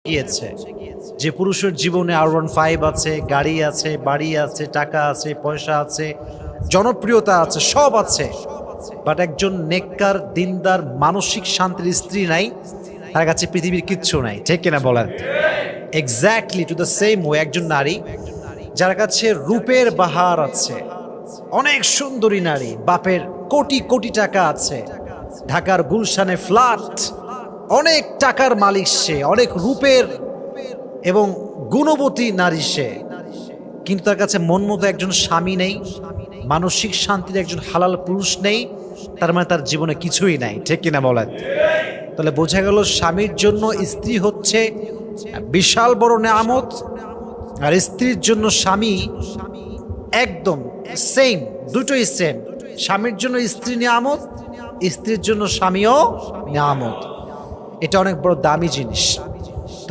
গিয়েছে যে পুরুষের জীবনে R15 আছে, গাড়ি আছে, বাড়ি আছে, টাকা আছে, পয়সা আছে, জনপ্রিয়তা আছে, সব আছে, বাট একজন নেককার দিনদার মানসিক শান্তির স্ত্রী নাই, তার কাছে পৃথিবীর কিচ্ছু নাই। ঠিক কিনা বলেন? Exactly to the same way একজন নারী যার কাছে রূপের বাহার আছে, অনেক সুন্দরী নারী, বাপের কোটি কোটি টাকা আছে, ঢাকার গুলশানে ফ্ল্যাট, অনেক টাকার মালিক সে, অনেক রূপের এবং গুণবতী নারী সে, কিন্তু তার কাছে মন মতো একজন স্বামী নেই, মানসিক শান্তির একজন হালাল পুরুষ নেই, তার মানে তার জীবনে কিছুই নাই। ঠিক কিনা বলেন? তাহলে বোঝা গেল স্বামীর জন্য স্ত্রী হচ্ছে বিশাল বড় নেয়ামত, আর স্ত্রীর জন্য স্বামী একদম সেম, দুটোই সেম। স্বামীর জন্য স্ত্রী নেয়ামত, স্ত্রীর জন্য স্বামীও নেয়ামত। এটা অনেক বড় দামি জিনিস।